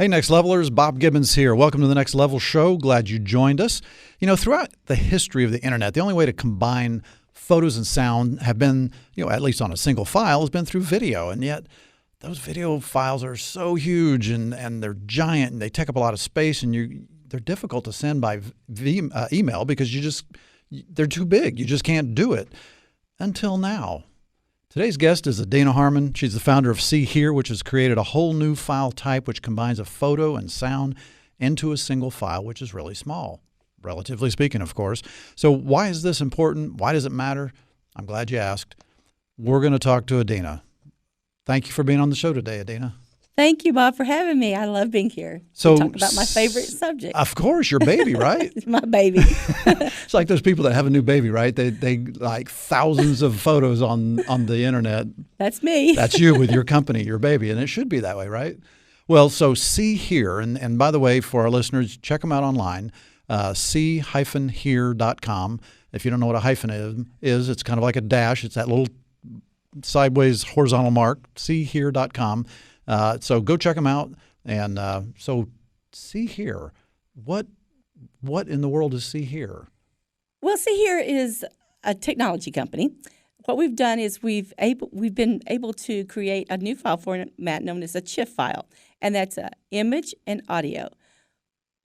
Hey, Next Levelers, Bob Gibbons here. Welcome to the Next Level Show. Glad you joined us. You know, throughout the history of the internet, the only way to combine photos and sound have been, at least on a single file, has been through video. And yet those video files are so huge and they're giant and they take up a lot of space and they're difficult to send by email because they're too big. You just can't do it until now. Today's guest is Adena Harmon. She's the founder of See Here, which has created a whole new file type which combines a photo and sound into a single file, which is really small, relatively speaking, of course. So why is this important? Why does it matter? I'm glad you asked. We're going to talk to Adena. Thank you for being on the show today, Adena. Thank you, Bob, for having me. I love being here. So talk about my favorite subject. Of course, your baby, right? It's my baby. It's like those people that have a new baby, right? They like thousands of photos on the internet. That's me. That's you with your company, your baby, and it should be that way, right? Well, so See Here, and by the way, for our listeners, check them out online, see-here.com. If you don't know what a hyphen is, it's kind of like a dash. It's that little sideways horizontal mark, see-here.com. So go check them out. And so See Here, what in the world is See Here? Well, See Here is a technology company. What we've done is we've been able to create a new file format known as a CHIF file, and that's image and audio.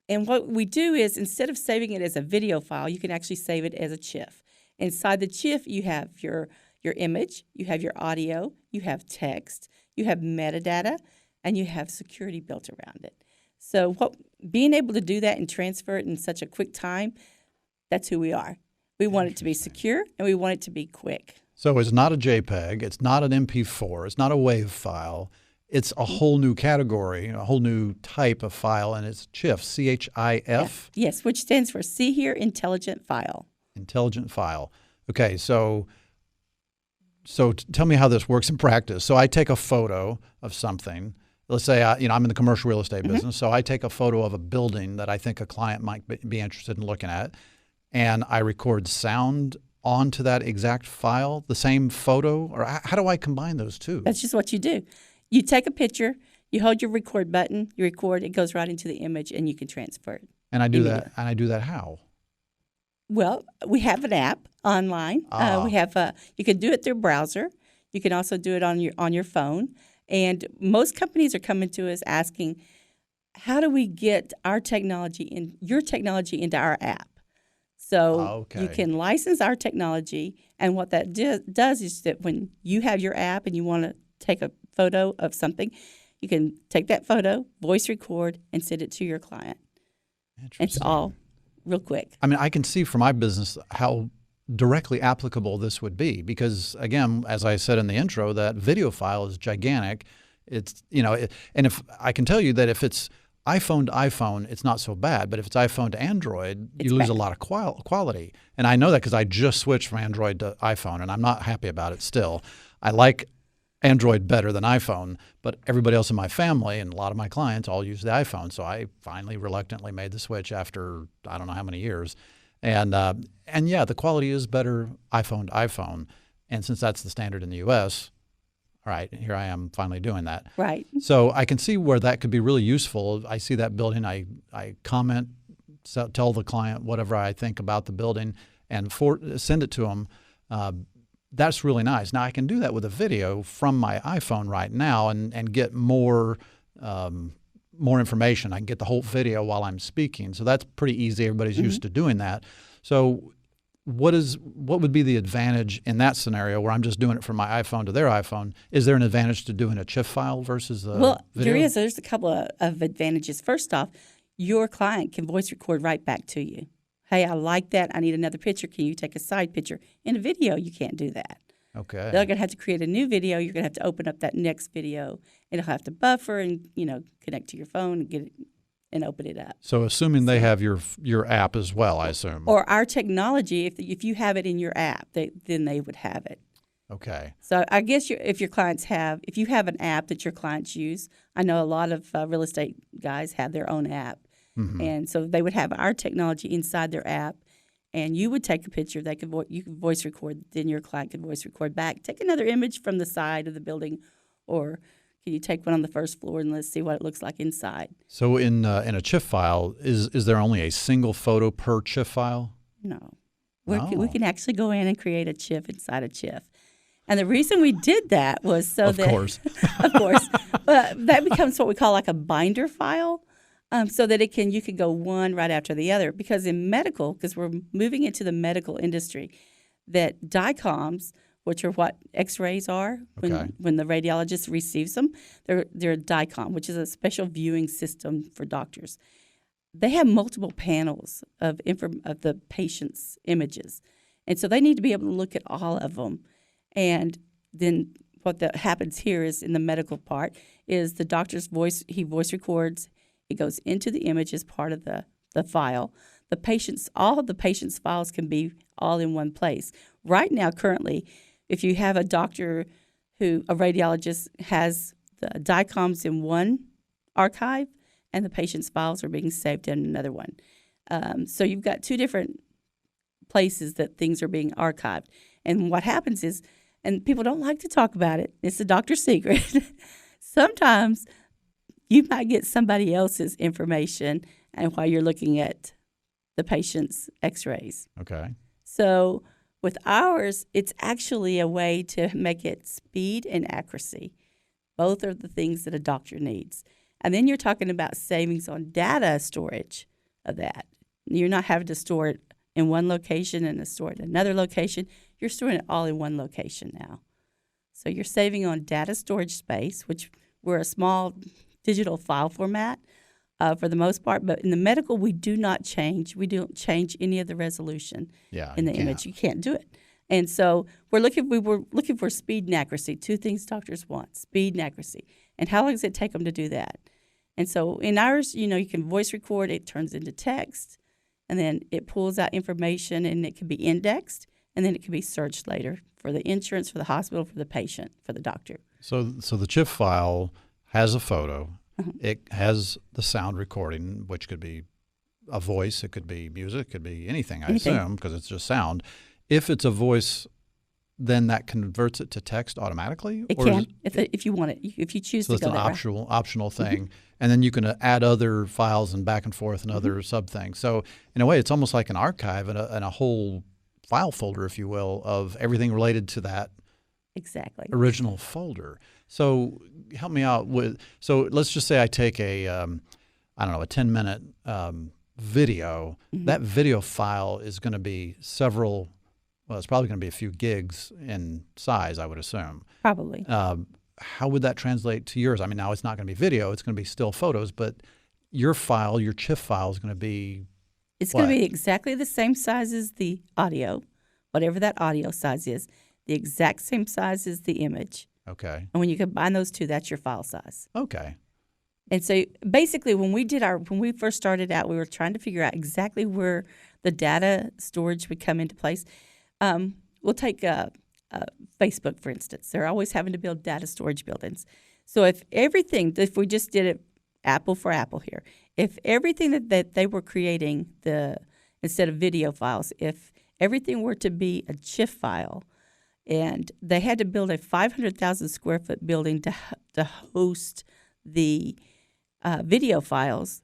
And what we do is instead of saving it as a video file, you can actually save it as a CHIF. Inside the CHIF, you have your image, you have your audio, you have text, you have metadata, and you have security built around it. So being able to do that and transfer it in such a quick time, that's who we are. We want it to be secure, and we want it to be quick. So it's not a JPEG, it's not an MP4, it's not a WAV file. It's a whole new category, a whole new type of file, and it's CHIF, C-H-I-F? Yes, which stands for See Here Intelligent File. Intelligent File. Okay, so tell me how this works in practice. So I take a photo of something. Let's say I'm in the commercial real estate business, so I take a photo of a building that I think a client might be interested in looking at, and I record sound onto that exact file, the same photo, or how do I combine those two? That's just what you do. You take a picture, you hold your record button, you record, it goes right into the image, and you can transfer it. And I do that. And I do that how? Well, we have an app online. We have you can do it through browser. You can also do it on your phone. And most companies are coming to us asking, how do we get your technology into our app? So you can license our technology, and what that does is that when you have your app and you want to take a photo of something, you can take that photo, voice record, and send it to your client. It's all real quick. I mean, I can see from my business how directly applicable this would be because, again, as I said in the intro, that video file is gigantic. It's, and if I can tell you that if it's iPhone to iPhone, it's not so bad. But if it's iPhone to Android, you lose a lot of quality. And I know that because I just switched from Android to iPhone, and I'm not happy about it still. I like Android better than iPhone, but everybody else in my family and a lot of my clients all use the iPhone. So I finally reluctantly made the switch after I don't know how many years. And yeah, the quality is better iPhone to iPhone. And since that's the standard in the U.S., all right, here I am finally doing that. Right. So I can see where that could be really useful. I see that building, I comment, tell the client whatever I think about the building and send it to them. That's really nice. Now I can do that with a video from my iPhone right now and get more information. I can get the whole video while I'm speaking. So that's pretty easy. Everybody's used to doing that. So what would be the advantage in that scenario where I'm just doing it from my iPhone to their iPhone? Is there an advantage to doing a CHIF file versus a video? There is. There's a couple of advantages. First off, your client can voice record right back to you. Hey, I like that. I need another picture. Can you take a side picture? In a video, you can't do that. Okay. They're going to have to create a new video. You're going to have to open up that next video. It'll have to buffer and, connect to your phone and get it and open it up. So assuming they have your app as well, I assume. Or our technology, if you have it in your app, then they would have it. Okay. So I guess if you have an app that your clients use, I know a lot of real estate guys have their own app. Mm-hmm. And so they would have our technology inside their app, and you would take a picture. You could voice record, then your client could voice record back. Take another image from the side of the building, or Can you take one on the first floor and let's see what it looks like inside? So in a CHIF file, is there only a single photo per CHIF file? No. No. We can actually go in and create a CHIF inside a CHIF. And the reason we did that was so Of that, course. of course, that becomes what we call like a binder file, so that you can go one right after the other. Because in medical, because we're moving into the medical industry, that DICOMs, which are what X-rays are when the radiologist receives them, they're a DICOM, which is a special viewing system for doctors. They have multiple panels of the patient's images, and so they need to be able to look at all of them. And then what happens here is in the medical part is the doctor's voice. He voice records. It goes into the image as part of the file. All of the patient's files can be all in one place. Right now, currently, if you have a doctor a radiologist has the DICOMs in one archive, and the patient's files are being saved in another one. So you've got two different places that things are being archived. And what happens is, and people don't like to talk about it, it's a doctor's secret. Sometimes you might get somebody else's information and while you're looking at the patient's x-rays. Okay. So with ours, it's actually a way to make it speed and accuracy. Both are the things that a doctor needs. And then you're talking about savings on data storage of that. You're not having to store it in one location and to store it in another location. You're storing it all in one location now. So you're saving on data storage space, which we're a small digital file format for the most part. But in the medical, we don't change any of the resolution in the image. You can't do it. And so we were looking for speed and accuracy, two things doctors want, speed and accuracy. And how long does it take them to do that? And so in ours, you can voice record, it turns into text, and then it pulls out information, and it can be indexed, and then it can be searched later for the insurance, for the hospital, for the patient, for the doctor. So the CHIF file has a photo. Mm-hmm. It has the sound recording, which could be a voice, it could be music, it could be anything, I assume, because it's just sound. If it's a voice, then that converts it to text automatically? It can, if you want it, if you choose to go that way. So it's an optional thing. Mm-hmm. And then you can add other files and back and forth and other sub-things. So in a way, it's almost like an archive and a whole file folder, if you will, of everything related to that original folder. So help me out with – so let's just say I take a 10-minute video. Mm-hmm. That video file is going to be it's probably going to be a few gigs in size, I would assume. Probably. How would that translate to yours? I mean, now it's not going to be video. It's going to be still photos. But your file, your CHIF file, is going to be It's going to be exactly the same size as the audio, whatever that audio size is, the exact same size as the image. Okay. And when you combine those two, that's your file size. Okay. And so basically when we first started out, we were trying to figure out exactly where the data storage would come into place. We'll take Facebook, for instance. They're always having to build data storage buildings. So if we just did it apple for apple here, if everything that they were creating, instead of video files, if everything were to be a CHIF file, and they had to build a 500,000 square foot building to host the video files,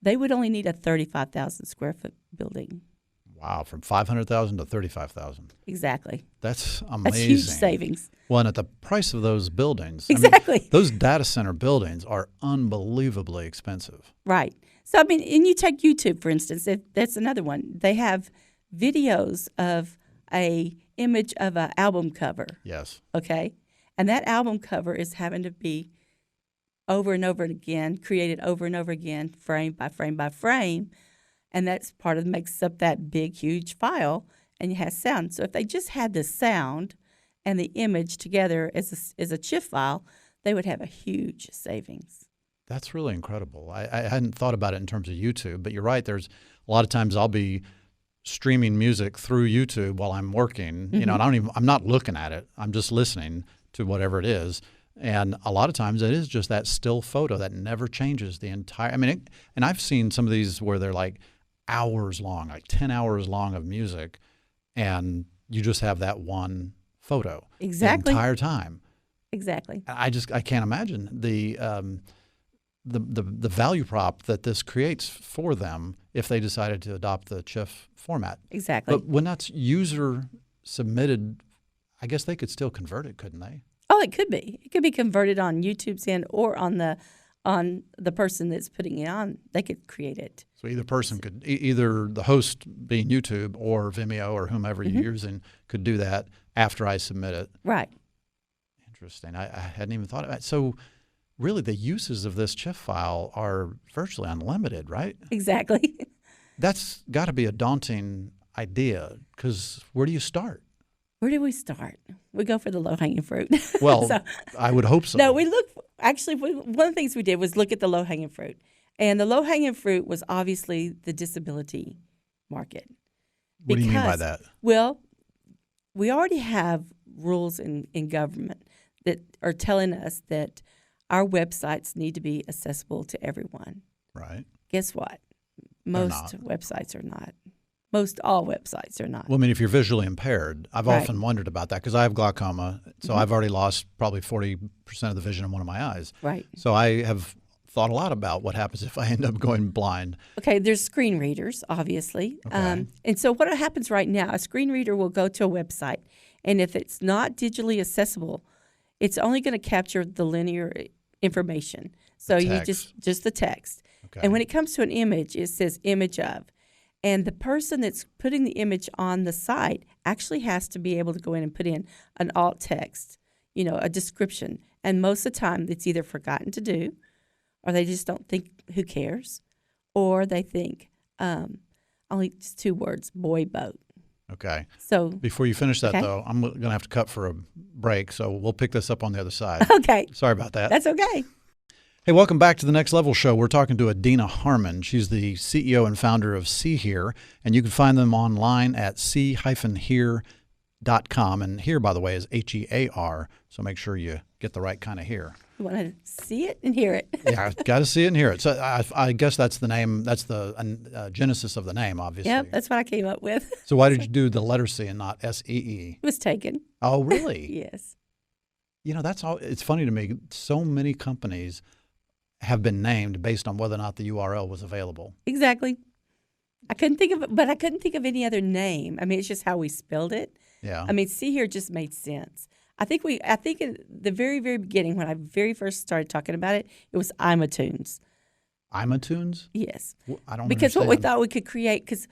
they would only need a 35,000 square foot building. Wow, from 500,000 to 35,000. Exactly. That's amazing. That's huge savings. Well, and at the price of those buildings. Exactly. I mean, those data center buildings are unbelievably expensive. Right. So, I mean, and you take YouTube, for instance. That's another one. They have videos of a image of an album cover. Yes. Okay? And that album cover is having to be over and over again, created over and over again, frame by frame by frame. And that's makes up that big, huge file, and it has sound. So if they just had the sound and the image together as a CHIF file, they would have a huge savings. That's really incredible. I hadn't thought about it in terms of YouTube, but you're right. There's a lot of times I'll be streaming music through YouTube while I'm working, and I'm not looking at it. I'm just listening to whatever it is. And a lot of times it is just that still photo that never changes the entire, and I've seen some of these where they're like hours long, like 10 hours long of music, and you just have that one photo exactly the entire time. Exactly. I can't imagine the value prop that this creates for them if they decided to adopt the CHIF format. Exactly. But when that's user submitted, I guess they could still convert it, couldn't they? Oh, it could be. It could be converted on YouTube's end or on the person that's putting it on. They could create it. So either person could, either the host being YouTube or Vimeo or whomever you're using could do that after I submit it. Right. Interesting. I hadn't even thought of that. So really the uses of this CHIF file are virtually unlimited, right? Exactly. That's got to be a daunting idea because where do you start? Where do we start? We go for the low-hanging fruit. Well, I would hope so. No, actually, one of the things we did was look at the low-hanging fruit. And the low-hanging fruit was obviously the disability market. What do you mean by that? Well, we already have rules in government that are telling us that our websites need to be accessible to everyone. Right. Guess what? Most websites are not. Most all websites are not. Well, I mean, if you're visually impaired, I've Right. often wondered about that because I have glaucoma, so I've already lost probably 40% of the vision in one of my eyes. Right. So I have thought a lot about what happens if I end up going blind. Okay, there's screen readers, obviously. Okay. And so what happens right now, a screen reader will go to a website, and if it's not digitally accessible, it's only going to capture the linear information. So you just the text. Okay. And when it comes to an image, it says image of. And the person that's putting the image on the site actually has to be able to go in and put in an alt text, a description. And most of the time, it's either forgotten to do, or they just don't think, who cares? Or they think, only just 2 words, boy boat. Okay. So before you finish that, Okay. though, I'm going to have to cut for a break, so we'll pick this up on the other side. Okay, Sorry about that. that's okay. Hey, welcome back to the Next Level Show. We're talking to Adena Harmon. She's the CEO and founder of See Here, and you can find them online at see-here.com. And here, by the way, is HEAR, so make sure you get the right kind of hear. You want to see it and hear it. Yeah, got to see it and hear it. So I guess that's the name. That's the genesis of the name, obviously. Yep, that's what I came up with. So why did you do the letter C and not SEE? It was taken. Oh, really? Yes. That's all. It's funny to me. So many companies have been named based on whether or not the URL was available. Exactly. I couldn't think of any other name. I mean, it's just how we spelled it. Yeah. I mean, See Here just made sense. I think in the very, very beginning, when I very first started talking about it, it was iMatunes. iMatunes? Yes. I don't Because understand. what we thought we could create, because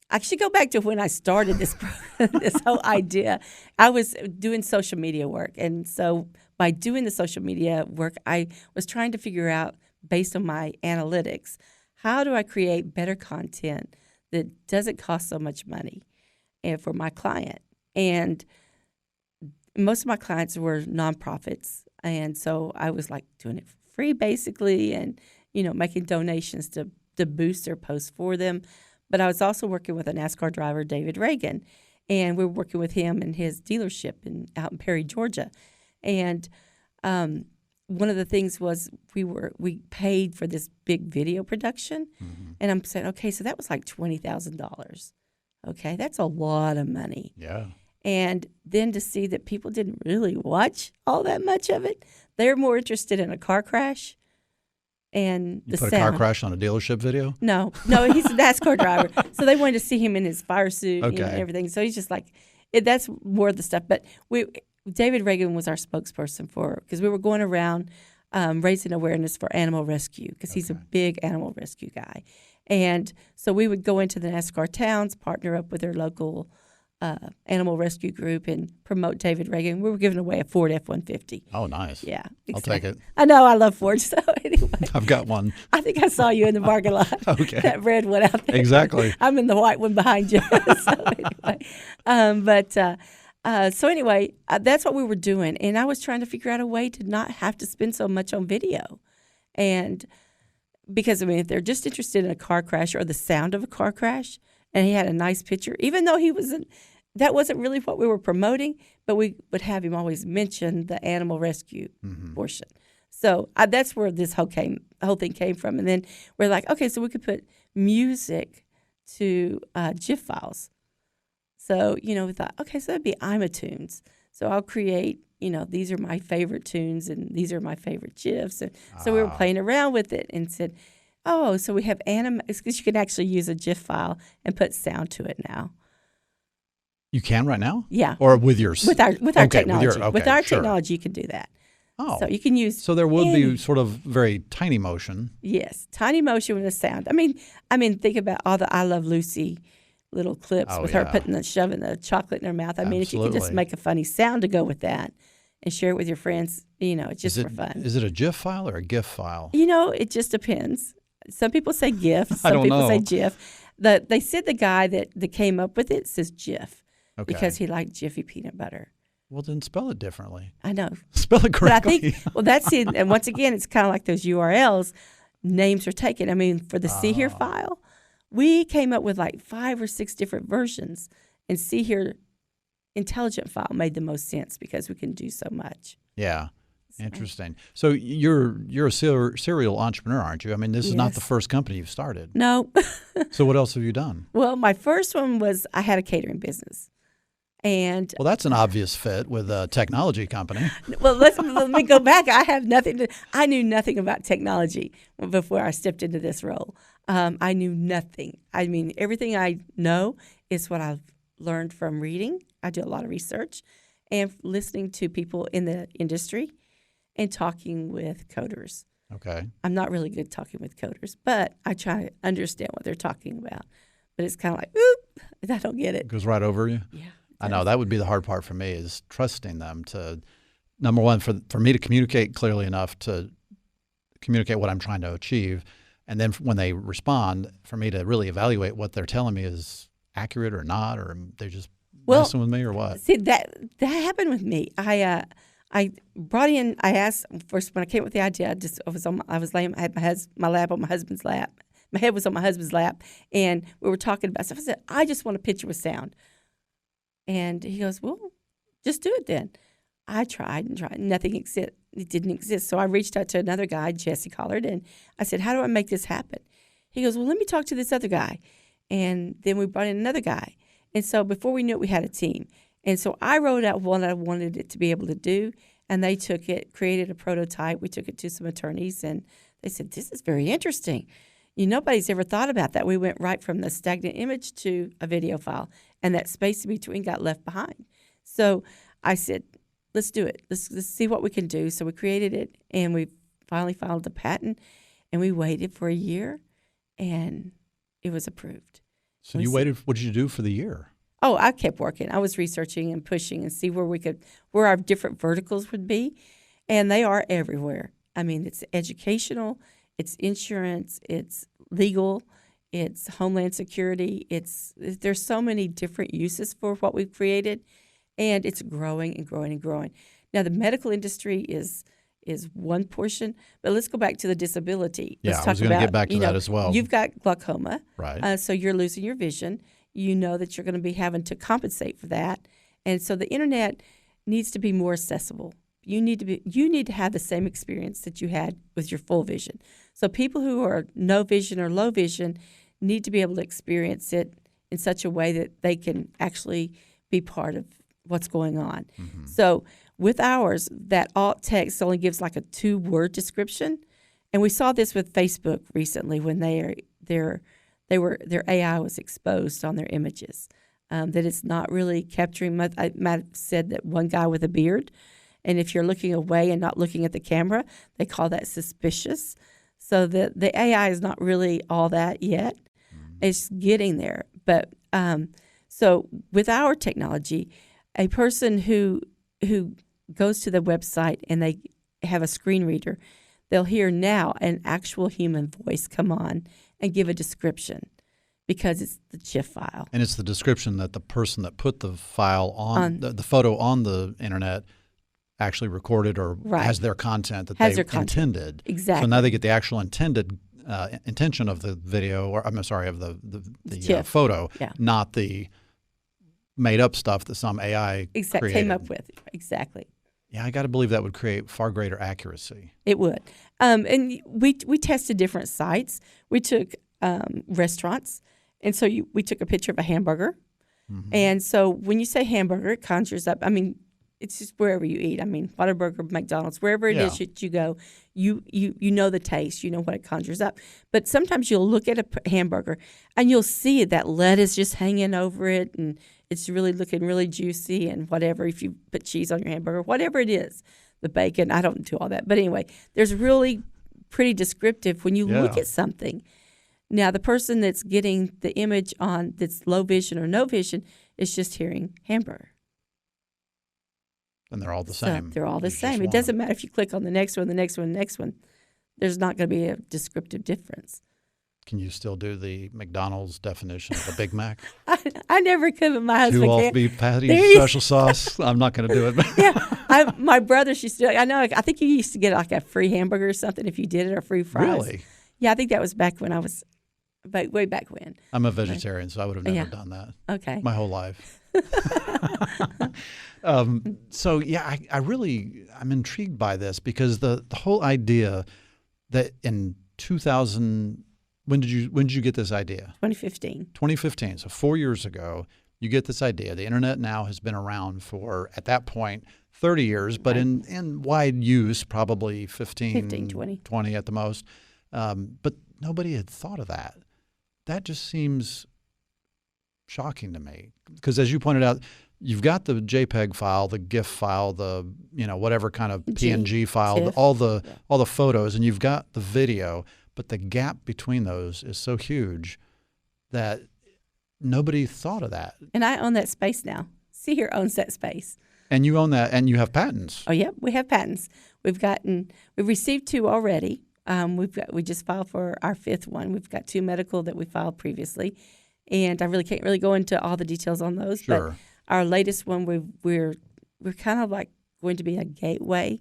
I should go back to when I started this this whole idea. I was doing social media work, and so by doing the social media work, I was trying to figure out, based on my analytics, how do I create better content that doesn't cost so much money and for my client. And most of my clients were nonprofits, and so I was like doing it for free basically, and making donations to boost their posts for them. But I was also working with a NASCAR driver, David Reagan, and we were working with him in his dealership out in Perry, Georgia. And one of the things was we paid for this big video production, and I'm saying, okay, so that was like $20,000. Okay, that's a lot of money. Yeah. And then to see that people didn't really watch all that much of it, they're more interested in a car crash and You the put sound. a car crash on a dealership video? No, he's a NASCAR driver. So they wanted to see him in his fire suit and Okay. everything. So he's just like, that's more of the stuff. But David Reagan was our spokesperson because we were going around raising awareness for animal rescue because he's a big animal rescue guy. And so we would go into the NASCAR towns, partner up with their local animal rescue group, and promote David Reagan. We were giving away a Ford F-150. Oh, nice. Yeah, I'll take it. I know, I love Ford. So anyway, I've got one. I think I saw you in the parking lot. Okay. That red one out there. Exactly. I'm in the white one behind you. So anyway, that's what we were doing. And I was trying to figure out a way to not have to spend so much on video. And because, if they're just interested in a car crash or the sound of a car crash, and he had a nice picture, even though that wasn't really what we were promoting, but we would have him always mention the animal rescue portion. So that's where this whole thing came from. And then we're like, okay, so we could put music to GIF files. So, we thought, okay, so that'd be iMatunes. So I'll create, these are my favorite tunes and these are my favorite GIFs. And so we were playing around with it and said, oh, so we have because you can actually use a GIF file and put sound to it now. You can right now? Yeah. Or with your with our technology. With our sure. technology, you can do that. Oh. So you can use. So there would be sort of very tiny motion. Yes, tiny motion with a sound. I mean, think about all the I Love Lucy little clips with her shoving the chocolate in her mouth. I mean, if you could just make a funny sound to go with that and share it with your friends, it's just for fun. Is it a GIF file or a GIF file? It just depends. Some people say GIF. Some people say GIF. They said the guy that came up with it says GIF because he liked Jiffy peanut butter. Well, then spell it differently. I know. Spell it correctly. But I think, that's it. And once again, it's kind of like those URLs. Names are taken. I mean, for the See Here file, we came up with like 5 or 6 different versions. And See Here intelligent file made the most sense because we can do so much. Yeah. Interesting. So you're a serial entrepreneur, aren't you? I mean, this is not the first company you've started. No. So what else have you done? Well, my first one was I had a catering business. And well, that's an obvious fit with a technology company. Well, let me go back. I knew nothing about technology before I stepped into this role. I knew nothing. I mean, everything I know is what I've learned from reading. I do a lot of research and listening to people in the industry and talking with coders. Okay. I'm not really good talking with coders, but I try to understand what they're talking about. But it's kind of like, oop, I don't get it. Goes right over you? Yeah. I know that would be the hard part for me is trusting them to, number one, for me to communicate clearly enough to communicate what I'm trying to achieve. And then when they respond, for me to really evaluate what they're telling me is accurate or not, or they're just messing with me or what. See, that happened with me. I asked first when I came up with the idea, I was laying, I had my lap on my husband's lap. My head was on my husband's lap, and we were talking about stuff. I said, I just want a picture with sound. And he goes, well, just do it then. I tried and tried. Nothing it didn't exist. So I reached out to another guy, Jesse Collard, and I said, how do I make this happen? He goes, well, let me talk to this other guy. And then we brought in another guy. And so before we knew it, we had a team. And so I wrote out what I wanted it to be able to do, and they took it, created a prototype. We took it to some attorneys, and they said, this is very interesting. Nobody's ever thought about that. We went right from the stagnant image to a video file, and that space in between got left behind. So I said, let's do it. Let's see what we can do. So we created it, and we finally filed the patent, and we waited for a year, and it was approved. So you waited. What did you do for the year? Oh, I kept working. I was researching and pushing and see where our different verticals would be, and they are everywhere. I mean, it's educational, it's insurance, it's legal, it's homeland security. There's so many different uses for what we've created, and it's growing and growing and growing. Now, the medical industry is one portion, but let's go back to the disability. Yeah, I was going to get back to that as well. You've got glaucoma, right? So you're losing your vision. You know that you're going to be having to compensate for that, and so the internet needs to be more accessible. You need to have the same experience that you had with your full vision. So people who are no vision or low vision need to be able to experience it in such a way that they can actually be part of what's going on. Mm-hmm. So with ours, that alt text only gives like a 2-word description, and we saw this with Facebook recently when their AI was exposed on their images, that it's not really capturing much. I might have said that one guy with a beard, and if you're looking away and not looking at the camera, they call that suspicious. So the AI is not really all that yet. Mm-hmm. It's getting there. But so with our technology, a person who goes to the website and they have a screen reader, they'll hear now an actual human voice come on and give a description because it's the GIF file. And it's the description that the person that put the file on the photo on the internet actually recorded or has their content that they intended. Exactly. So now they get the actual intended intention of the video, or I'm sorry, of the photo, not the made up stuff that some AI created. Came up with. Exactly. Yeah, I got to believe that would create far greater accuracy. It would. And we tested different sites. We took restaurants, and so we took a picture of a hamburger. Mm-hmm. And so when you say hamburger, it conjures up, I mean, it's just wherever you eat. I mean, Whataburger, McDonald's, wherever it is that you go, you know the taste, you know what it conjures up. But sometimes you'll look at a hamburger and you'll see that lettuce just hanging over it, and it's really looking really juicy and whatever. If you put cheese on your hamburger, whatever it is, the bacon, I don't do all that. But anyway, there's really pretty descriptive when you look at something. Now, the person that's getting the image on that's low vision or no vision is just hearing hamburger. And they're all the same. They're all the same. It doesn't matter if you click on the next one, the next one, the next one. There's not going to be a descriptive difference. Can you still do the McDonald's definition of a Big Mac? I never could, but my husband 2 can. all-beef patties, special sauce. I'm not going to do it. Yeah, my brother used to. I think you used to get like a free hamburger or something if you did it, or free fries. Really? Yeah, I think that was back when I was, way back when. I'm a vegetarian, so I would have never done that. Okay. My whole life. So yeah, I'm intrigued by this because the whole idea that in 2000, when did you get this idea? 2015. 2015. So 4 years ago, you get this idea. The internet now has been around for, at that point, 30 years, but in wide use, probably 15, 20 at the most. But nobody had thought of that. That just seems shocking to me because, as you pointed out, you've got the JPEG file, the GIF file, the whatever kind of PNG file, all the photos, and you've got the video, but the gap between those is so huge that nobody thought of that. And I own that space now. See Here owns that space. And you own that, and you have patents. Oh yeah, we have patents. We've received 2 already. We just filed for our 5th one. We've got 2 medical that we filed previously, and I really can't really go into all the details on those. Sure. But our latest one, we're kind of like going to be a gateway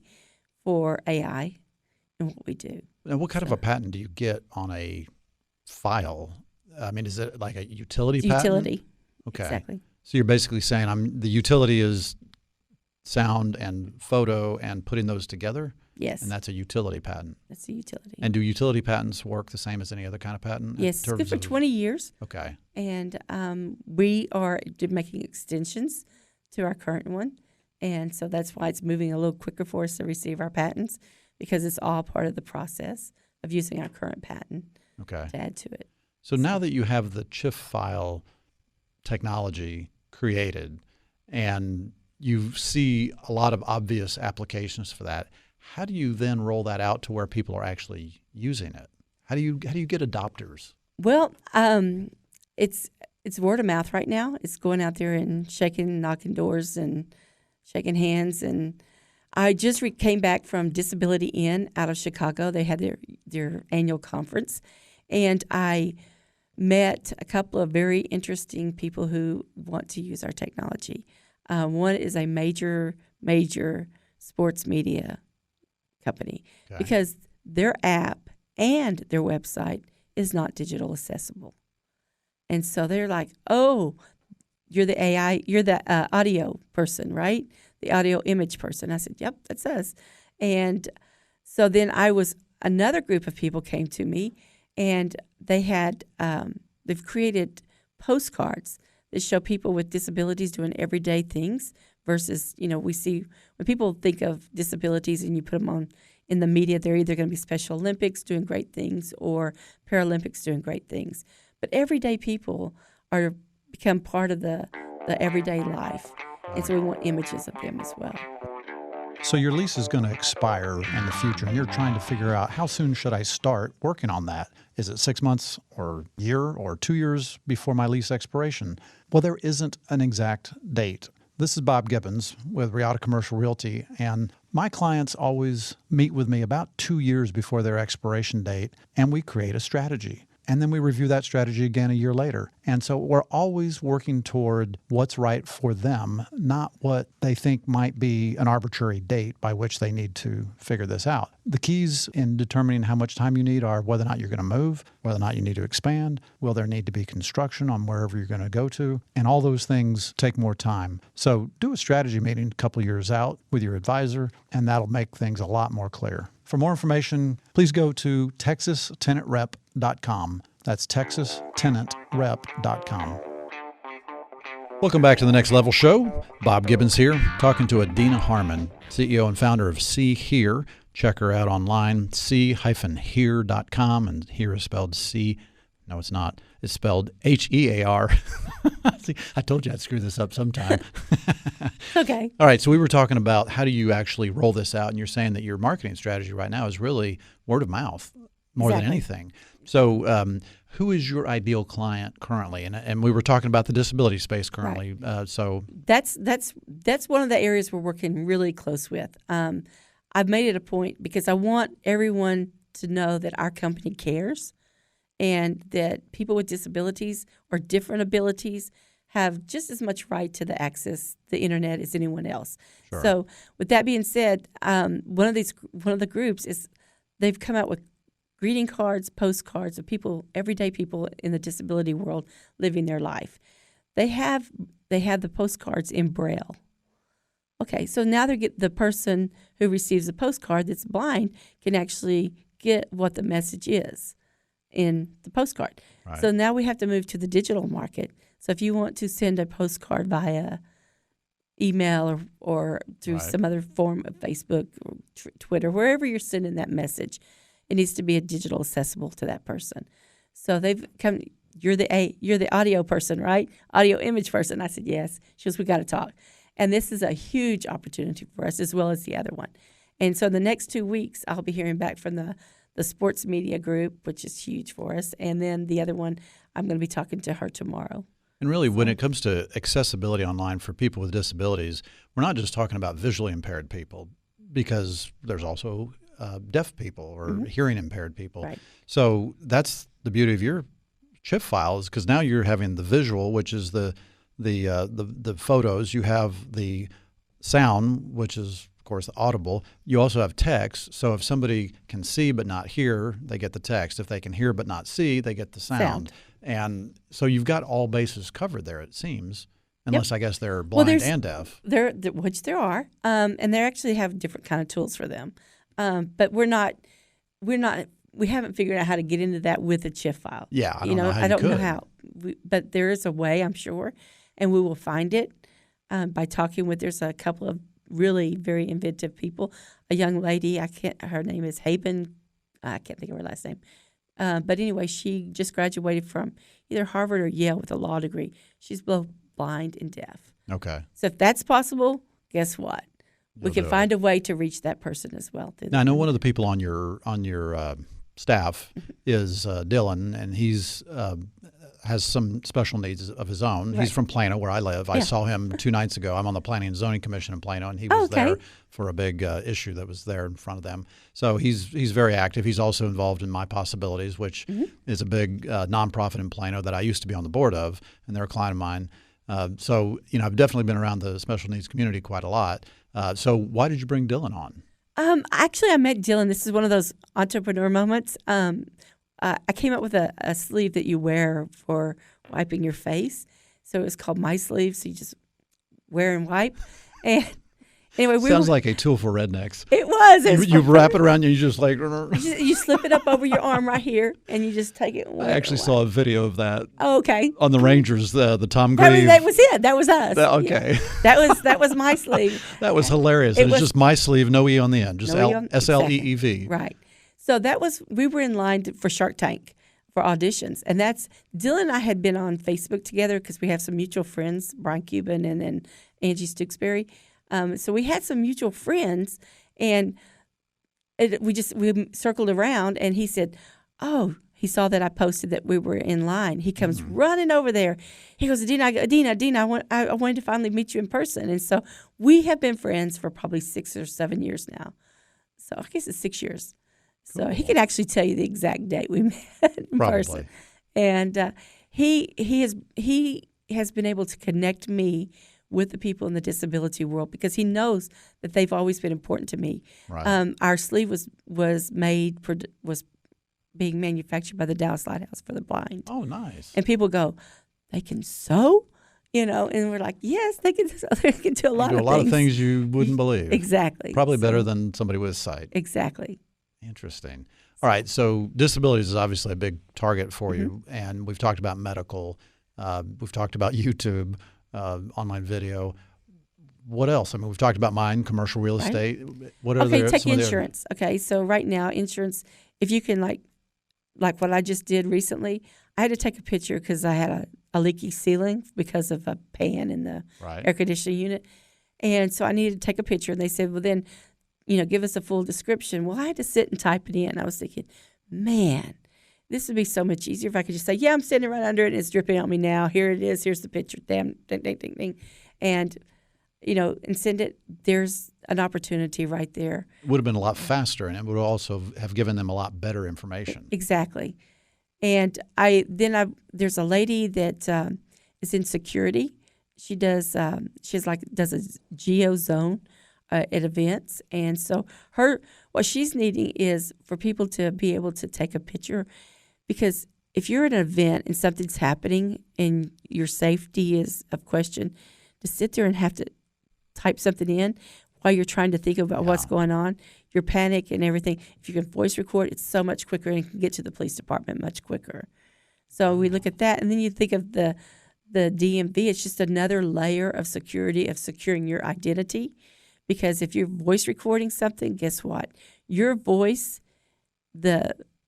for AI in what we do. And what kind of a patent do you get on a file? I mean, is it like a utility patent? Utility. Okay. Exactly. So you're basically saying the utility is sound and photo and putting those together? Yes. And that's a utility patent. That's a utility. And do utility patents work the same as any other kind of patent? Yes, it's good for 20 years. Okay. And we are making extensions to our current one. And so that's why it's moving a little quicker for us to receive our patents, because it's all part of the process of using our current patent to add to it. So now that you have the CHIF file technology created and you see a lot of obvious applications for that, how do you then roll that out to where people are actually using it? How do you get adopters? Well, it's word of mouth right now. It's going out there and knocking doors and shaking hands. And I just came back from Disability Inn out of Chicago. They had their annual conference, and I met a couple of very interesting people who want to use our technology. One is a major sports media company because their app and their website is not digital accessible. And so they're like, oh, you're the AI, you're the audio person, right? The audio image person. I said, yep, that's us. And so then another group of people came to me, and they had, they've created postcards that show people with disabilities doing everyday things versus, we see when people think of disabilities and you put them on in the media, they're either going to be Special Olympics doing great things or Paralympics doing great things. But everyday people become part of the everyday life. And so we want images of them as well. So your lease is going to expire in the future, and you're trying to figure out how soon should I start working on that? Is it 6 months or a year or 2 years before my lease expiration? Well, there isn't an exact date. This is Bob Gibbons with Riata Commercial Realty, and my clients always meet with me about 2 years before their expiration date, and we create a strategy. And then we review that strategy again a year later. And so we're always working toward what's right for them, not what they think might be an arbitrary date by which they need to figure this out. The keys in determining how much time you need are whether or not you're going to move, whether or not you need to expand, will there need to be construction on wherever you're going to go to, and all those things take more time. So do a strategy meeting a couple years out with your advisor, and that'll make things a lot more clear. For more information, please go to texastenantrep.com. That's texastenantrep.com. Welcome back to the Next Level Show. Bob Gibbons here, talking to Adena Harmon, CEO and founder of See Here. Check her out online, see-here.com, and here is spelled C. No, it's not. It's spelled H-E-A-R. See, I told you I'd screw this up sometime. Okay. All right, so we were talking about how do you actually roll this out, and you're saying that your marketing strategy right now is really word of mouth more than anything. So who is your ideal client currently? And we were talking about the disability space currently. Right. So that's one of the areas we're working really close with. I've made it a point because I want everyone to know that our company cares and that people with disabilities or different abilities have just as much right to the access the internet as anyone else. Sure. So with that being said, one of the groups is they've come out with greeting cards, postcards of people, everyday people in the disability world living their life. They have the postcards in Braille. Okay, so now the person who receives a postcard that's blind can actually get what the message is in the postcard. Right. So now we have to move to the digital market. So if you want to send a postcard via email or through some other form of Facebook or Twitter, wherever you're sending that message, it needs to be a digital accessible to that person. So they've come. You're the audio person, right? Audio image person. I said yes. She goes, we got to talk. And this is a huge opportunity for us as well as the other one. And so the next 2 weeks, I'll be hearing back from the sports media group, which is huge for us. And then the other one, I'm going to be talking to her tomorrow. And really, when it comes to accessibility online for people with disabilities, we're not just talking about visually impaired people, because there's also deaf people or hearing impaired people. Right. So that's the beauty of your chip files, because now you're having the visual, which is the photos. You have the sound, which is, of course, audible. You also have text. So if somebody can see but not hear, they get the text. If they can hear but not see, they get the sound. And so you've got all bases covered there, it seams, unless I guess they're blind and deaf. Which there are, and they actually have different kind of tools for them. But we haven't figured out how to get into that with a CHIF file. Yeah, I don't know how. But there is a way, I'm sure, and we will find it by talking with. There's a couple of really very inventive people. A young lady, her name is Haben. I can't think of her last name. But anyway, she just graduated from either Harvard or Yale with a law degree. She's both blind and deaf. Okay. So if that's possible, guess what? We can find a way to reach that person as well. Now, I know one of the people on your staff is Dylan, and he's has some special needs of his own. Right. He's from Plano, where I live. Yeah. I saw him 2 nights ago. I'm on the Planning and Zoning Commission in Plano, and he was there for a big issue that was there in front of them. So he's very active. He's also involved in My Possibilities, which is a big nonprofit in Plano that I used to be on the board of, and they're a client of mine. So I've definitely been around the special needs community quite a lot. So why did you bring Dylan on? Actually, I met Dylan. This is one of those entrepreneur moments. I came up with a sleeve that you wear for wiping your face. So it was called My Sleeve. So you just wear and wipe. And anyway, sounds like a tool for rednecks. It was. You wrap it around you just like. You slip it up over your arm right here, and you just take it. I actually saw a video of that. Oh, okay. On the Rangers, the Tom Grieve. That was it. That was us. Okay. Yeah. That was My Sleeve. That was hilarious. It's just My Sleeve, no E on the end, just SLEEV. Exactly. Right. So we were in line for Shark Tank for auditions. And Dylan and I had been on Facebook together because we have some mutual friends, Brian Cuban and then Angie Stooksbury. So we had some mutual friends, and we circled around, and he said, oh, he saw that I posted that we were in line. He comes running over there. He goes, Adena, I wanted to finally meet you in person. And so we have been friends for probably 6 or 7 years now. So I guess it's 6 years. Cool. So he can actually tell you the exact date we met in person. And he has been able to connect me with the people in the disability world because he knows that they've always been important to me. Right. Our sleeve was being manufactured by the Dallas Lighthouse for the Blind. Oh, nice. And people go, they can sew? And we're like, yes, they can do a lot of things. A lot of things you wouldn't believe. Exactly. Probably better than somebody with sight. Exactly. Interesting. All right. So disabilities is obviously a big target for you. And we've talked about medical. We've talked about YouTube. online video. What else? I mean, we've talked about mine, commercial real Right. estate. What are Okay, there? take some of the- insurance. Okay, so right now, insurance, if you can, like what I just did recently, I had to take a picture because I had a leaky ceiling because of a pan in the Right. air conditioning unit. And so I needed to take a picture. And they said, well, then, give us a full description. Well, I had to sit and type it in. I was thinking, man, this would be so much easier if I could just say, yeah, I'm sitting right under it and it's dripping on me now. Here it is. Here's the picture. Damn, ding, ding, ding, ding. And, and send it. There's an opportunity right there. It would have been a lot faster, and it would also have given them a lot better information. Exactly. And there's a lady that is in security. She does does a geo zone at events, and so what she's needing is for people to be able to take a picture, because if you're at an event and something's happening and your safety is of question, to sit there and have to type something in while you're trying to think about what's going on, your panic and everything. If you can voice record, it's so much quicker and you can get to the police department much quicker. So we look at that, and then you think of the DMV. It's just another layer of security, of securing your identity, because if you're voice recording something, guess what? Your voice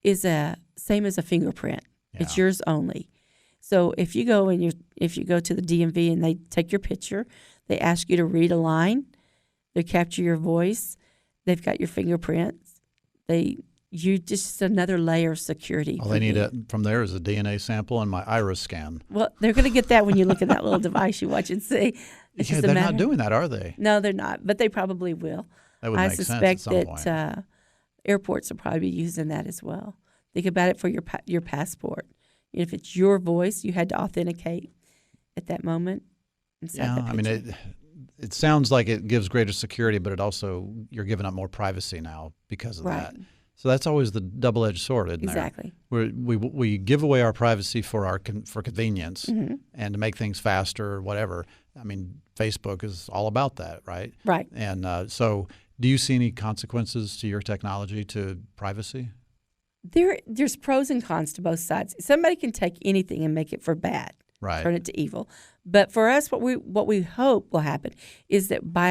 is same as a fingerprint. Yeah. It's yours only. So if you go to the DMV and they take your picture, they ask you to read a line, they capture your voice, they've got your fingerprints. You just another layer of security. All they need from there is a DNA sample and my iris scan. Well, they're going to get that when you look at that little device you watch and see. It's Yeah, just a they're matter. not doing that, are they? No, they're not, but they probably will. That would I make sense at suspect some point. that airports will probably be using that as well. Think about it for your passport. If it's your voice, you had to authenticate at that moment. Yeah, I mean, it sounds like it gives greater security, but it also, you're giving up more privacy now because of that. So that's always the double-edged sword, isn't Exactly. there? We give away our privacy for convenience and to make things faster or whatever. I mean, Facebook is all about that, right? Right. And so do you see any consequences to your technology to privacy? There's pros and cons to both sides. Somebody can take anything and make it for bad, turn it to evil. But for us, what we hope will happen is that by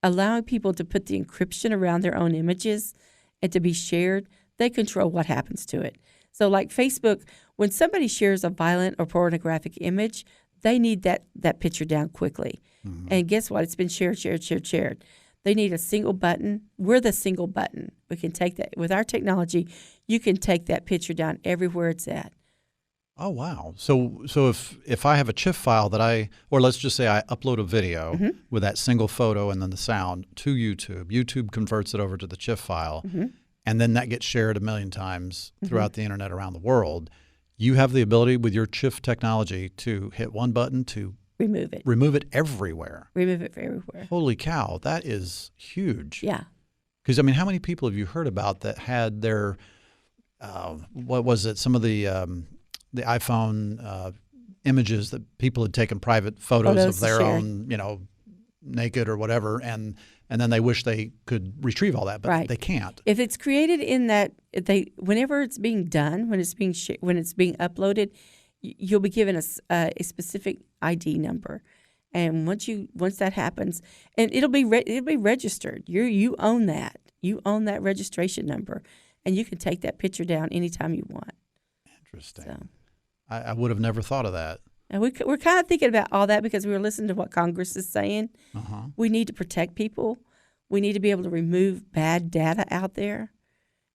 allowing people to put the encryption around their own images and to be shared, they control what happens to it. So like Facebook, when somebody shares a violent or pornographic image, they need that picture down quickly. Mm-hmm. And guess what? It's been shared. They need a single button. We're the single button. We can take that. With our technology, you can take that picture down everywhere it's at. Oh, wow. So if I have a TIFF file or let's just say I upload a video with that single photo and then the sound to YouTube converts it over to the TIFF file, and then that gets shared 1 million times throughout the internet around the world, you have the ability with your TIFF technology to hit one button to remove it everywhere. Remove it everywhere. Holy cow, that is huge. Yeah. Because, I mean, how many people have you heard about that had their, what was it, some of the iPhone images that people had taken private photos of their own, naked or whatever, and then they wish they could retrieve all that, but they can't. If it's created in that, whenever it's being done, when it's being uploaded, you'll be given a specific ID number, and once that happens, and it'll be registered. You own that. You own that registration number, and you can take that picture down anytime you want. Interesting. So. I would have never thought of that. And we're kind of thinking about all that because we were listening to what Congress is saying. We need to protect people. We need to be able to remove bad data out there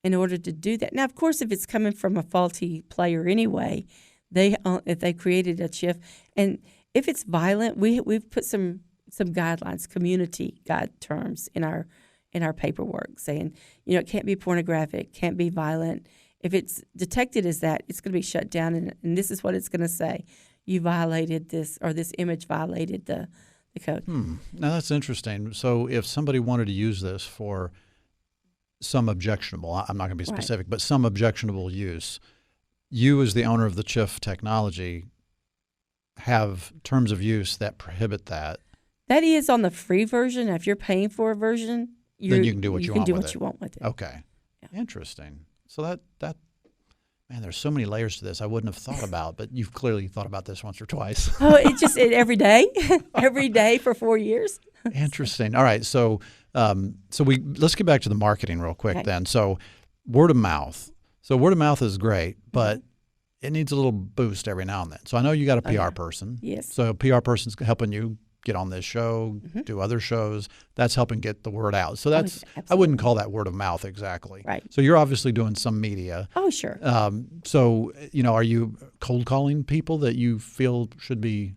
in order to do that. Now, of course, if it's coming from a faulty player anyway, if they created a TIFF, and if it's violent, we've put some guidelines, community guide terms in our paperwork saying, it can't be pornographic, can't be violent. If it's detected as that, it's going to be shut down, and this is what it's going to say. You violated this, or this image violated the code. Now, that's interesting. So if somebody wanted to use this for some objectionable, I'm not going to be specific, but some objectionable use, you as the owner of the TIFF technology have terms of use that prohibit that. That is on the free version. If you're paying for a version, then you can do what you want with it. You want with it. Okay. Yeah. Interesting. So that Man, there's so many layers to this I wouldn't have thought about, but you've clearly thought about this once or twice. Oh, every day, every day for 4 years. Interesting. All right, so let's get back to the marketing real quick then. So word of mouth. So word of mouth is great, but it needs a little boost every now and then. So I know you got a PR person. Yes. So a PR person's helping you get on this show, do other shows. That's helping get the word out. So that's I wouldn't call that word of mouth exactly. Right. So you're obviously doing some media. Oh, sure. So, are you cold calling people that you feel should be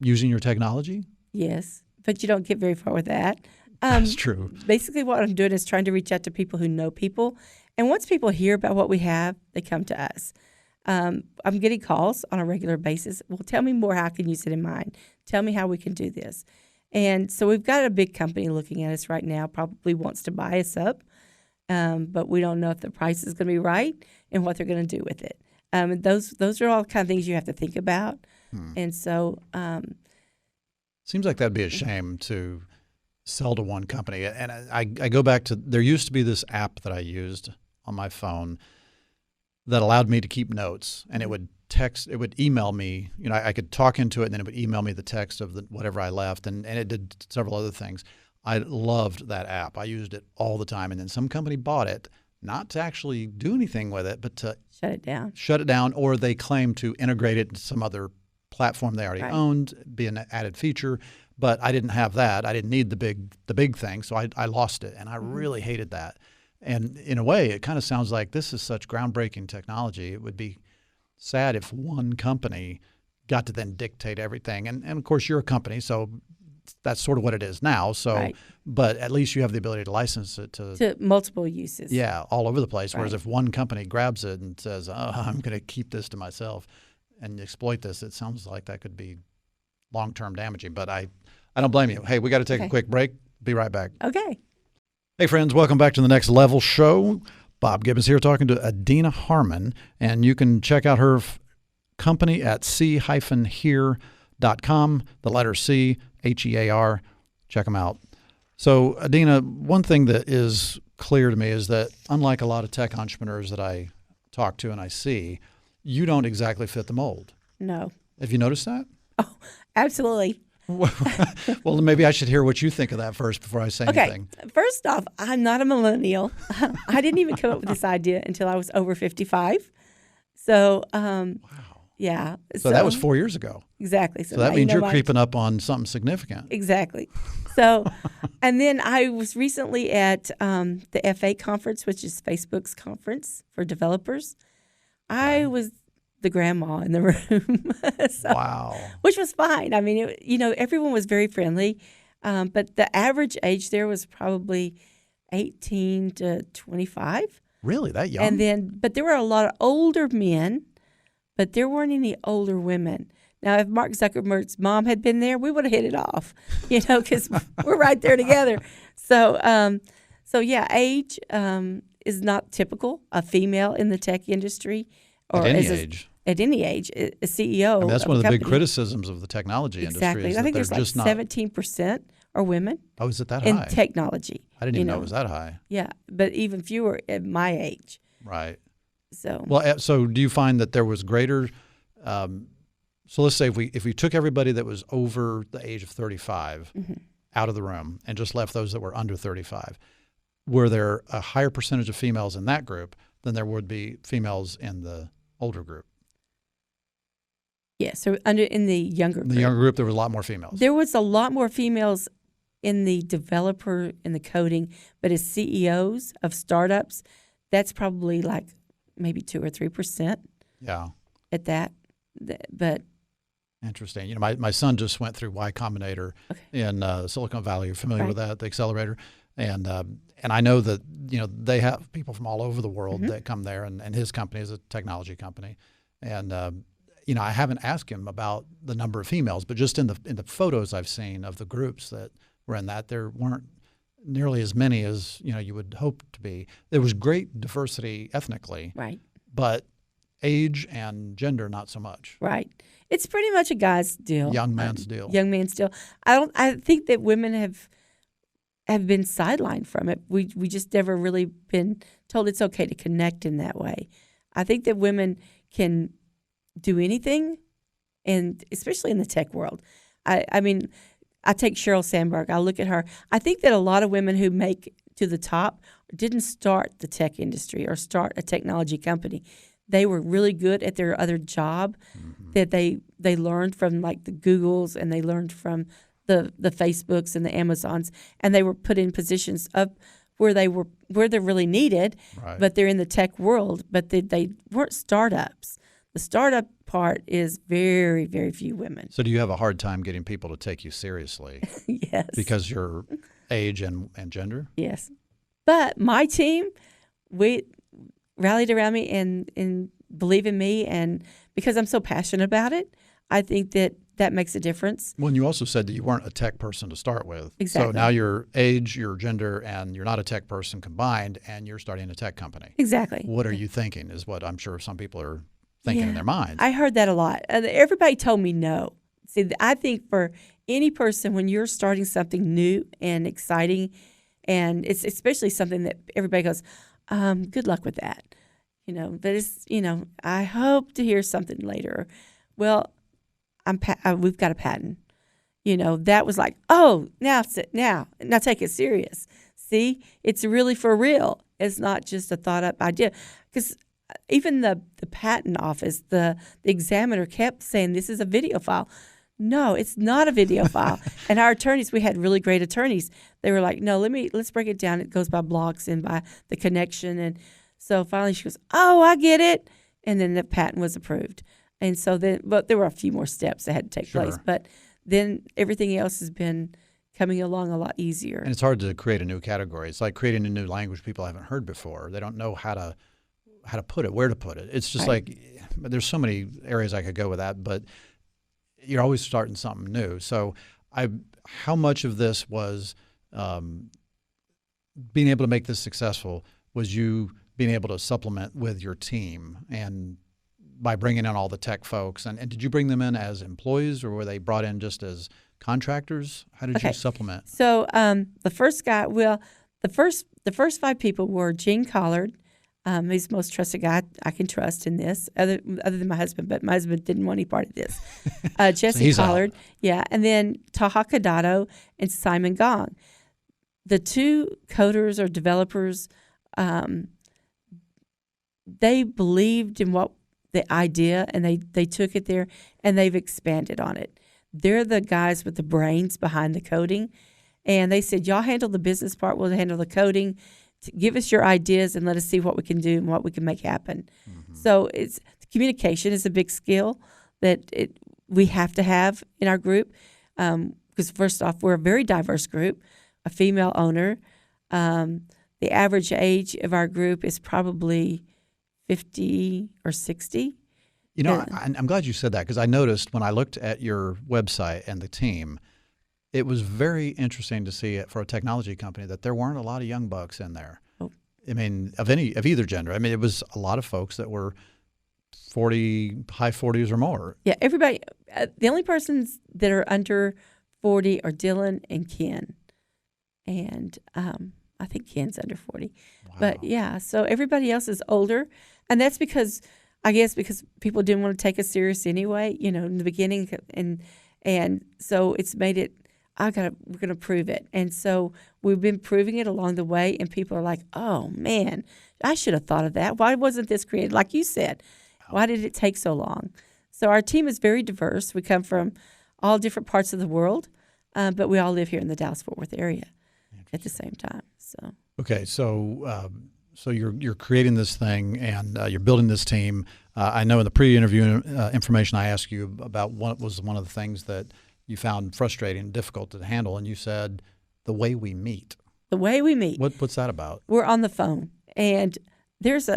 using your technology? Yes, but you don't get very far with that. That's true. Basically, what I'm doing is trying to reach out to people who know people. And once people hear about what we have, they come to us. I'm getting calls on a regular basis. Well, tell me more how I can use it in mine. Tell me how we can do this. And so we've got a big company looking at us right now, probably wants to buy us up, but we don't know if the price is going to be right and what they're going to do with it. Those are all kind of things you have to think about. And so seems like that'd be a shame to sell to one company. And I go back to, there used to be this app that I used on my phone that allowed me to keep notes, and it would email me. I could talk into it, and then it would email me the text of whatever I left, and it did several other things. I loved that app. I used it all the time, and then some company bought it, not to actually do anything with it, but to shut it down, or they claimed to integrate it into some other platform they already owned, be an added feature. But I didn't have that. I didn't need the big thing, so I lost it, and I really hated that. And in a way, it kind of sounds like this is such groundbreaking technology. It would be sad if one company got to then dictate everything. And of course, you're a company, so that's sort of what it is now. So, but at least you have the ability to license it to multiple uses. Yeah, all over the place. Whereas if one company grabs it and says, "Oh, I'm going to keep this to myself and exploit this," it sounds like that could be long-term damaging. But I don't blame you. Hey, we got to take a quick break. Be right back. Okay. Hey, friends, welcome back to the Next Level Show. Bob Gibbons here talking to Adena Harmon, and you can check out her company at c-here.com, the letter C, H-E-A-R. Check them out. So, Adena, one thing that is clear to me is that unlike a lot of tech entrepreneurs that I talk to and I see, you don't exactly fit the mold. No. Have you noticed that? Oh, absolutely. Well, maybe I should hear what you think of that first before I say anything. First off, I'm not a millennial. I didn't even come up with this idea until I was over 55. So, wow. Yeah. So that was 4 years ago. Exactly. So that means you're creeping up on something significant. Exactly. So, and then I was recently at the FA conference, which is Facebook's conference for developers. I was the grandma in the room. Wow. Which was fine. I mean, everyone was very friendly, but the average age there was probably 18 to 25. Really? That young? But there were a lot of older men, but there weren't any older women. Now, if Mark Zuckerberg's mom had been there, we would have hit it off, because we're right there together. So, age is not typical. A female in the tech industry, or at any age. At any age, a CEO. I mean, that's one of the big criticisms of the technology industry. Exactly. I think there's like 17% are women. Oh, is it that high? In technology. I didn't even know it was that high. Yeah, but even fewer at my age. Right. So. Well, so do you find that there was greater? So let's say if we took everybody that was over the age of 35 out of the room and just left those that were under 35, were there a higher percentage of females in that group than there would be females in the older group? Yeah, so in the younger group. In the younger group, there was a lot more females. There was a lot more females in the developer, in the coding, but as CEOs of startups, that's probably like maybe 2 or 3%. Yeah. At that, but. Interesting. My son just went through Y Combinator in Silicon Valley. You're familiar with that, the accelerator? And I know that, they have people from all over the world that come there, and his company is a technology company. And, I haven't asked him about the number of females, but just in the photos I've seen of the groups that were in that, there weren't nearly as many as, you would hope to be. There was great diversity ethnically. Right. But age and gender, not so much. Right. It's pretty much a guy's deal. Young man's deal. Young man's deal. I think that women have been sidelined from it. We just never really been told it's okay to connect in that way. I think that women can do anything, and especially in the tech world. I mean, I take Sheryl Sandberg. I look at her. I think that a lot of women who make to the top didn't start the tech industry or start a technology company. They were really good at their other job that they learned from, like the Googles, and they learned from the Facebooks and the Amazons, and they were put in positions up where they're really needed, Right. but they're in the tech world, but they weren't startups. The startup part is very, very few women. So do you have a hard time getting people to take you seriously Yes. because your age and gender? Yes. But my team, we rallied around me and believe in me, and because I'm so passionate about it, I think that makes a difference. Well, and you also said that you weren't a tech person to start with. Exactly. So now your age, your gender, and you're not a tech person combined, and you're starting a tech company. Exactly. What are you thinking is what I'm sure some people are thinking in their minds. I heard that a lot. Everybody told me no. See, I think for any person, when you're starting something new and exciting, and it's especially something that everybody goes, good luck with that. But it's, I hope to hear something later. Well, we've got a patent. That was like, oh, now take it serious. See, it's really for real. It's not just a thought up idea. Because even the patent office, the examiner kept saying this is a video file. No, it's not a video file. And our attorneys, we had really great attorneys. They were like, no, let's break it down. It goes by blocks and by the connection. And so finally she goes, oh, I get it. And then the patent was approved. And so but there were a few more steps that had to take place. But then everything else has been coming along a lot easier. And it's hard to create a new category. It's like creating a new language people haven't heard before. They don't know how to put it, where to put it. It's just like, there's so many areas I could go with that, but you're always starting something new. So how much of this was being able to make this successful was you being able to supplement with your team and by bringing in all the tech folks? And did you bring them in as employees, or were they brought in just as contractors? How did you supplement? So the first guy, the first 5 people were Gene Collard. He's the most trusted guy I can trust in this, other than my husband. But my husband didn't want any part of this. Jesse So Collard, and then Taha Kadato and Simon Gong. The 2 coders or developers, they believed in what the idea, and they took it there, and they've expanded on it. They're the guys with the brains behind the coding, and they said, y'all handle the business part, we'll handle the coding. Give us your ideas and let us see what we can do and what we can make happen. Mm-hmm. So communication is a big skill that we have to have in our group, because first off, we're a very diverse group, a female owner. The average age of our group is probably 50 or 60. I'm glad you said that, because I noticed when I looked at your website and the team, it was very interesting to see it for a technology company that there weren't a lot of young bucks in there. Oh. I mean, of either gender. I mean, it was a lot of folks that were 40, high 40s or more. Yeah, everybody. The only persons that are under 40 are Dylan and Ken, and I think Ken's under 40. Wow. But yeah, so everybody else is older, and that's because people didn't want to take us serious anyway. In the beginning, and so it's made it. We're going to prove it. And so we've been proving it along the way, and people are like, oh, man, I should have thought of that. Why wasn't this created? Like you said, why did it take so long? So our team is very diverse. We come from all different parts of the world, but we all live here in the Dallas-Fort Worth area at the same time. So okay, so you're creating this thing, and you're building this team. I know in the pre-interview information I asked you about what was one of the things that you found frustrating and difficult to handle, and you said the way we meet. The way we meet. What's that about? We're on the phone, and there's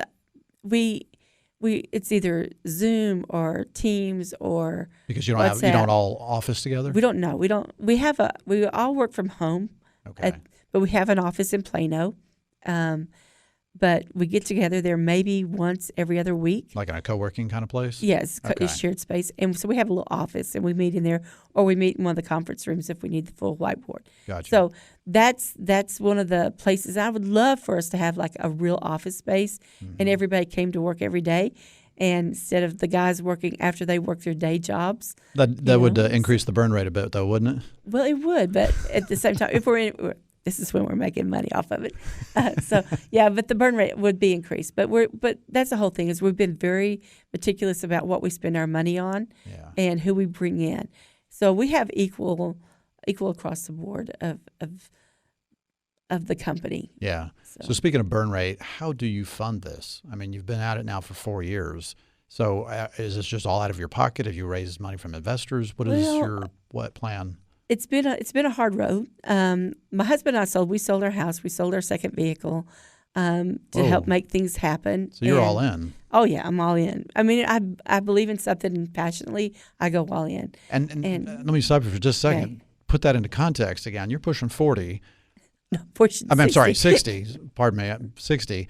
it's either Zoom or Teams or because you WhatsApp. don't all office together. We don't know. We all work from home. Okay. But we have an office in Plano. but we get together there maybe once every other week. Like in a co-working kind of place? Yes, it's shared space. And so we have a little office, and we meet in there, or we meet in one of the conference rooms if we need the full whiteboard. Gotcha. So that's one of the places I would love for us to have, like a real office space, and everybody came to work every day. And instead of the guys working after they work their day jobs. That would increase the burn rate a bit, though, wouldn't it? Well, it would, but at the same time, if this is when we're making money off of it. But the burn rate would be increased. But that's the whole thing, is we've been very meticulous about what we spend our money on and who we bring in. So we have equal across the board of the company. Yeah. So speaking of burn rate, how do you fund this? I mean, you've been at it now for 4 years. So is this just all out of your pocket? Have you raised money from investors? What is your plan? It's been a hard road. My husband and I we sold our house. We sold our second vehicle to help make things happen. So you're all in. Oh yeah, I'm all in. I mean, I believe in something passionately. I go all in. And let me stop you for just a second. Okay. Put that into context again. You're pushing 40. No, pushing 60. I'm sorry, 60. Pardon me, 60.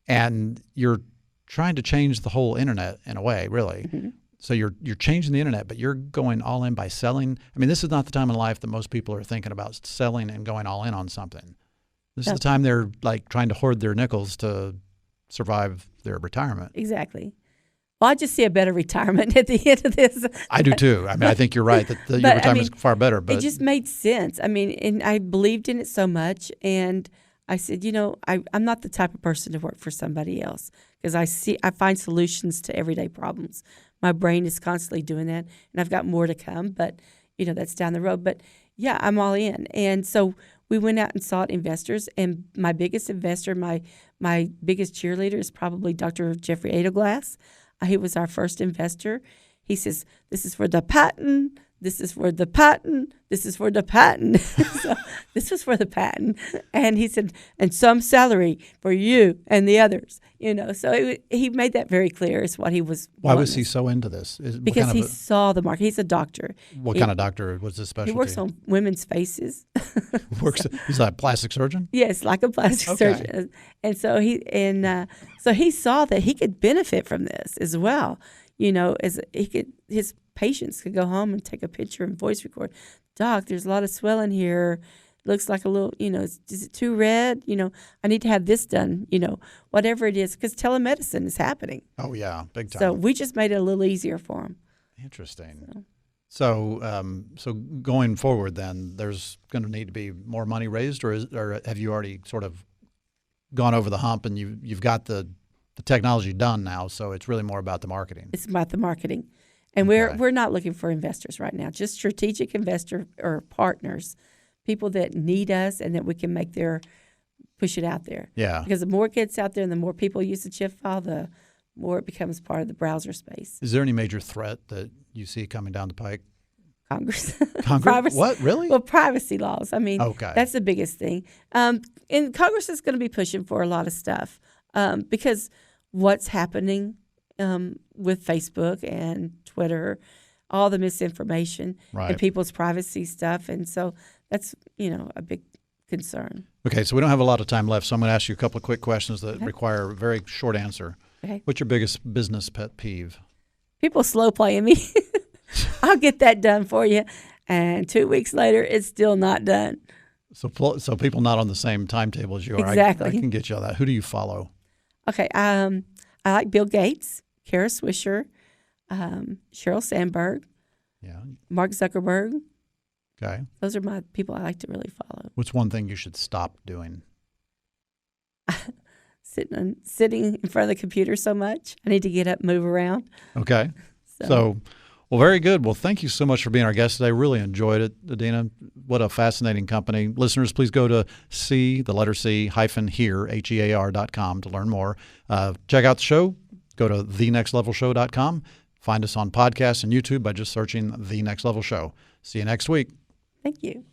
And you're trying to change the whole internet in a way, really. Mm-hmm. So you're changing the internet, but you're going all in by selling. I mean, this is not the time in life that most people are thinking about selling and going all in on something. This is the time they're like trying to hoard their nickels to survive their retirement. Exactly. Well, I just see a better retirement at the end of this. I do too. I mean, I think you're right that your retirement is far better. But it just made sense. I mean, and I believed in it so much, and I said, I'm not the type of person to work for somebody else, because I find solutions to everyday problems. My brain is constantly doing that, and I've got more to come, but that's down the road. But yeah, I'm all in, and so we went out and sought investors, and my biggest investor, my biggest cheerleader, is probably Dr. Jeffrey Edelglass. He was our first investor. He says, "This is for the patent. This is for the patent. This is for the patent." So this was for the patent. And he said, "And some salary for you and the others." So he made that very clear is what he was. Why was he so into this? Because he saw the market. He's a doctor. What kind of doctor was his specialty? He works on women's faces. He's a plastic surgeon? Yes, like a plastic surgeon. And so he saw that he could benefit from this as well. As his patients could go home and take a picture and voice record. "Doc, there's a lot of swelling here. Looks like a little, is it too red? I need to have this done, whatever it is," because telemedicine is happening. Oh, yeah, big time. So we just made it a little easier for him. Interesting. So going forward then, there's going to need to be more money raised, or have you already sort of gone over the hump and you've got the technology done now, so it's really more about the marketing? It's about the marketing. And we're not looking for investors right now, just strategic investor or partners, people that need us and that we can push it out there. Yeah. Because the more it gets out there and the more people use the chip file, the more it becomes part of the browser space. Is there any major threat that you see coming down the pike? Congress. Congress? What, really? Well, privacy laws. I mean, that's the biggest thing. And Congress is going to be pushing for a lot of stuff because what's happening with Facebook and Twitter, all the misinformation and people's privacy stuff. And so that's, a big concern. Okay, so we don't have a lot of time left, so I'm going to ask you a couple of quick questions that require a very short answer. Okay. What's your biggest business pet peeve? People slow playing me. I'll get that done for you. And 2 weeks later, it's still not done. So people not on the same timetable as you are. Exactly. I can get you all that. Who do you follow? Okay. I like Bill Gates, Kara Swisher, Sheryl Sandberg, Mark Zuckerberg. Okay. Those are my people I like to really follow. What's one thing you should stop doing? Sitting in front of the computer so much. I need to get up, move around. Okay. So well, very good. Well, thank you so much for being our guest today. Really enjoyed it, Adena. What a fascinating company. Listeners, please go to hear.com to learn more. Check out the show. Go to thenextlevelshow.com. Find us on podcasts and YouTube by just searching The Next Level Show. See you next week. Thank you.